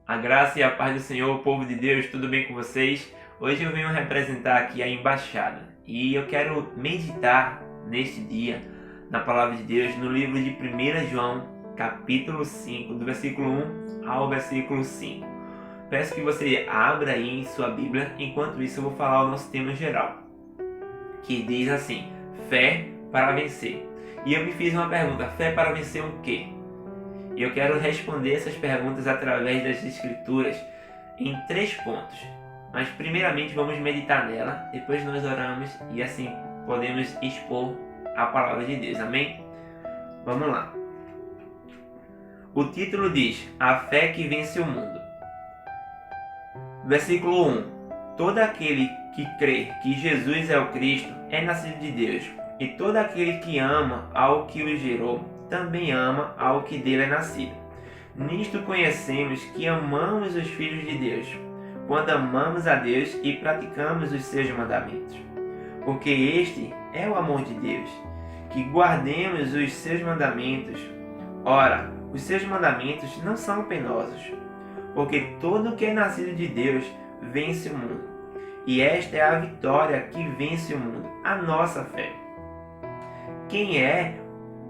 A graça e a paz do Senhor, povo de Deus, tudo bem com vocês? Hoje eu venho representar aqui a embaixada e eu quero meditar neste dia na palavra de Deus no livro de 1 João, capítulo 5, do versículo 1 ao versículo 5. Peço que você abra aí em sua Bíblia, enquanto isso eu vou falar o nosso tema geral, que diz assim: fé para vencer. E eu me fiz uma pergunta: fé para vencer o quê? E eu quero responder essas perguntas através das Escrituras em 3 pontos. Mas primeiramente vamos meditar nela, depois nós oramos e assim podemos expor a palavra de Deus. Amém? Vamos lá. O título diz: A fé que vence o mundo. Versículo 1. Todo aquele que crê que Jesus é o Cristo é nascido de Deus, e todo aquele que ama ao que o gerou também ama ao que dele é nascido. Nisto conhecemos que amamos os filhos de Deus, quando amamos a Deus e praticamos os seus mandamentos. Porque este é o amor de Deus, que guardemos os seus mandamentos. Ora, os seus mandamentos não são penosos, porque todo que é nascido de Deus vence o mundo. E esta é a vitória que vence o mundo, a nossa fé. Quem é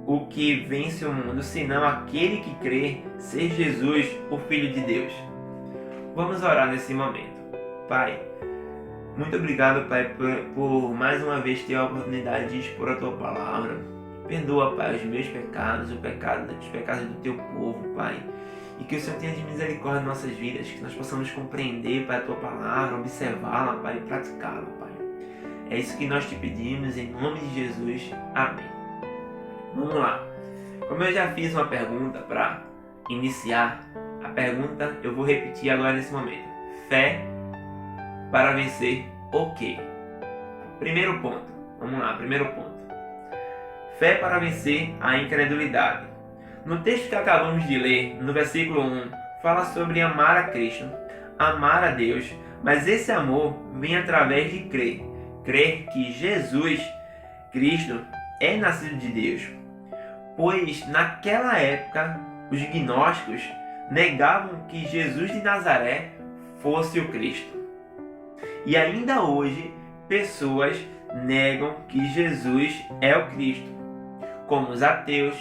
o que vence o mundo, senão aquele que crê ser Jesus, o Filho de Deus? Vamos orar nesse momento. Pai, muito obrigado, Pai, por mais uma vez ter a oportunidade de expor a Tua Palavra. Perdoa, Pai, os meus pecados, os pecados do Teu povo, Pai. E que o Senhor tenha de misericórdia em nossas vidas, que nós possamos compreender, Pai, a Tua Palavra, observá-la, Pai, e praticá-la, Pai. É isso que nós te pedimos, em nome de Jesus. Amém. Vamos lá. Como eu já fiz uma pergunta para iniciar, a pergunta eu vou repetir agora nesse momento. Fé para vencer o quê? Primeiro ponto. Vamos lá, primeiro ponto. Fé para vencer a incredulidade. No texto que acabamos de ler, no versículo 1, fala sobre amar a Cristo, amar a Deus, mas esse amor vem através de crer. Crer que Jesus, Cristo, é nascido de Deus. Pois naquela época os gnósticos negavam que Jesus de Nazaré fosse o Cristo. E ainda hoje pessoas negam que Jesus é o Cristo, como os ateus,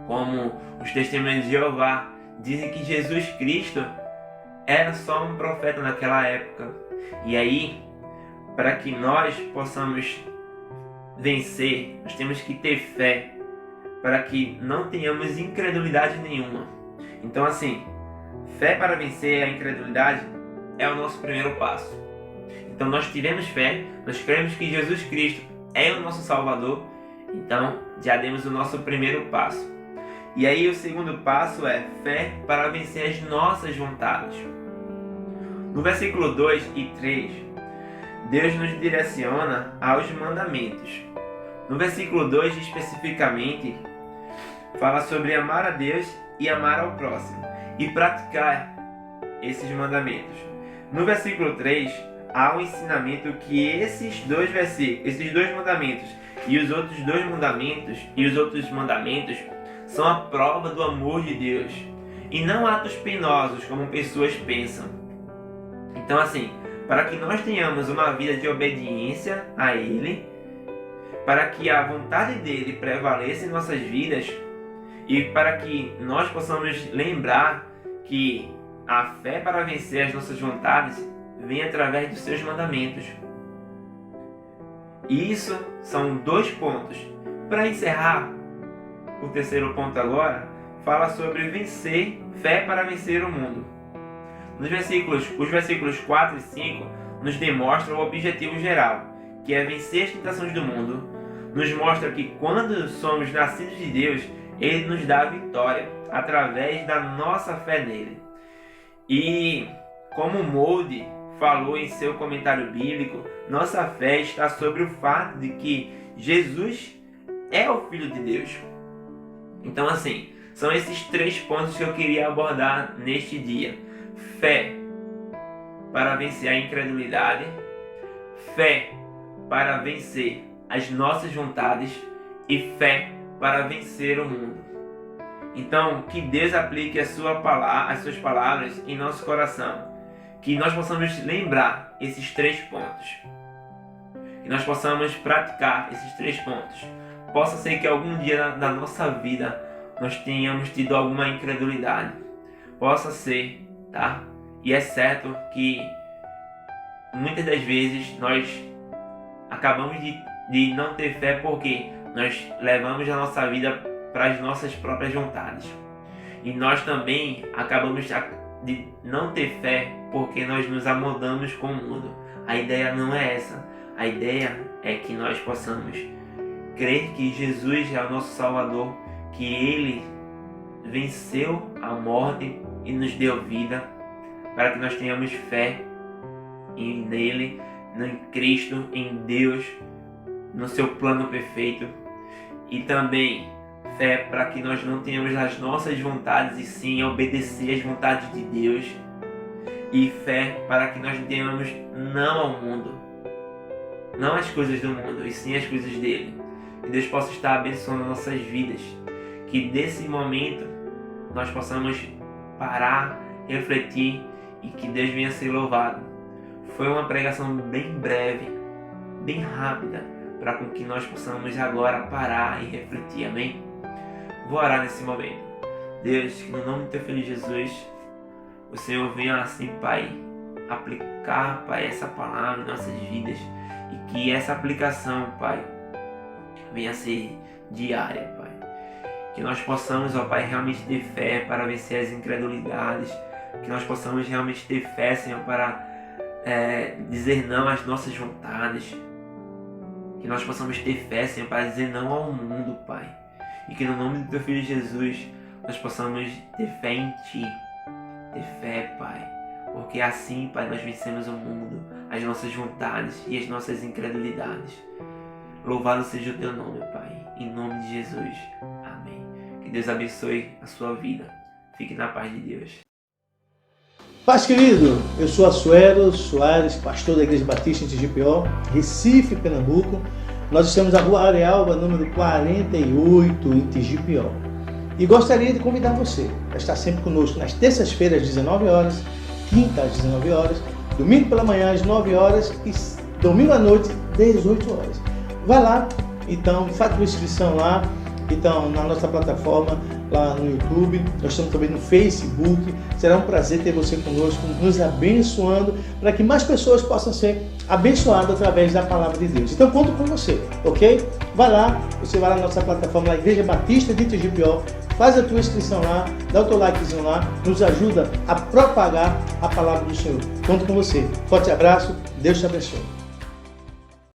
como os testemunhas de Jeová, dizem que Jesus Cristo era só um profeta naquela época. E aí, para que nós possamos vencer, nós temos que ter fé, para que não tenhamos incredulidade nenhuma. Então assim, fé para vencer a incredulidade é o nosso primeiro passo. Então nós tivemos fé, nós cremos que Jesus Cristo é o nosso Salvador, então já demos o nosso primeiro passo. E aí o segundo passo é fé para vencer as nossas vontades. No versículo 2 e 3, Deus nos direciona aos mandamentos. No versículo 2 especificamente, fala sobre amar a Deus e amar ao próximo e praticar esses mandamentos. No versículo 3, há um ensinamento que esses dois mandamentos e os outros mandamentos são a prova do amor de Deus e não atos penosos como pessoas pensam. Então assim, para que nós tenhamos uma vida de obediência a Ele, para que a vontade dele prevaleça em nossas vidas e para que nós possamos lembrar que a fé para vencer as nossas vontades vem através dos seus mandamentos. E isso são 2 pontos. Para encerrar, o terceiro ponto agora fala sobre vencer, fé para vencer o mundo. Os versículos 4 e 5 nos demonstram o objetivo geral, que é vencer as tentações do mundo. Nos mostra que quando somos nascidos de Deus, Ele nos dá a vitória através da nossa fé nele. E como Molde falou em seu comentário bíblico, nossa fé está sobre o fato de que Jesus é o Filho de Deus. Então assim, são esses 3 pontos que eu queria abordar neste dia. Fé para vencer a incredulidade, fé para vencer as nossas vontades e fé para vencer o mundo. Então, que Deus aplique as suas palavras em nosso coração. Que nós possamos lembrar esses 3 pontos. Que nós possamos praticar esses 3 pontos. Possa ser que algum dia da nossa vida nós tenhamos tido alguma incredulidade. Possa ser, tá? E é certo que muitas das vezes nós acabamos de não ter fé porque nós levamos a nossa vida para as nossas próprias vontades. E nós também acabamos de não ter fé porque nós nos amoldamos com o mundo. A ideia não é essa. A ideia é que nós possamos crer que Jesus é o nosso Salvador, que Ele venceu a morte e nos deu vida, para que nós tenhamos fé nele, em Cristo, em Deus, no seu plano perfeito, e também fé para que nós não tenhamos as nossas vontades e sim obedecer às vontades de Deus, e fé para que nós tenhamos não ao mundo, não as coisas do mundo, e sim as coisas dele. Que Deus possa estar abençoando nossas vidas, que desse momento nós possamos parar, refletir e que Deus venha a ser louvado. Foi uma pregação bem breve, bem rápida, para com que nós possamos agora parar e refletir, amém? Vou orar nesse momento. Deus, que no nome do teu Filho Jesus, o Senhor venha assim, Pai, aplicar, Pai, essa palavra em nossas vidas, e que essa aplicação, Pai, venha a ser diária, Pai. Que nós possamos, ó Pai, realmente ter fé para vencer as incredulidades, que nós possamos realmente ter fé, Senhor, para dizer não às nossas vontades, que nós possamos ter fé, Senhor, para dizer não ao mundo, Pai, e que no nome do teu Filho Jesus nós possamos ter fé em Ti, ter fé, Pai, porque assim, Pai, nós vencemos o mundo, as nossas vontades e as nossas incredulidades. Louvado seja o teu nome, Pai, em nome de Jesus, amém. Que Deus abençoe a sua vida, fique na paz de Deus. Paz, querido, eu sou Asuero Soares, pastor da Igreja Batista em TGPO, Recife, Pernambuco. Nós estamos na Rua Arealva, número 48, em TGPO. E gostaria de convidar você a estar sempre conosco nas terças-feiras às 19 horas, quinta às 19 horas, domingo pela manhã às 9 horas e domingo à noite às 18 horas. Vai lá, então, faz a tua inscrição lá, então, na nossa plataforma, lá no YouTube, nós estamos também no Facebook. Será um prazer ter você conosco, nos abençoando, para que mais pessoas possam ser abençoadas através da palavra de Deus. Então, conto com você, ok? Vai lá, você vai lá na nossa plataforma, na Igreja Batista de TGPO, faz a tua inscrição lá, dá o teu likezinho lá, nos ajuda a propagar a palavra do Senhor. Conto com você. Forte abraço, Deus te abençoe.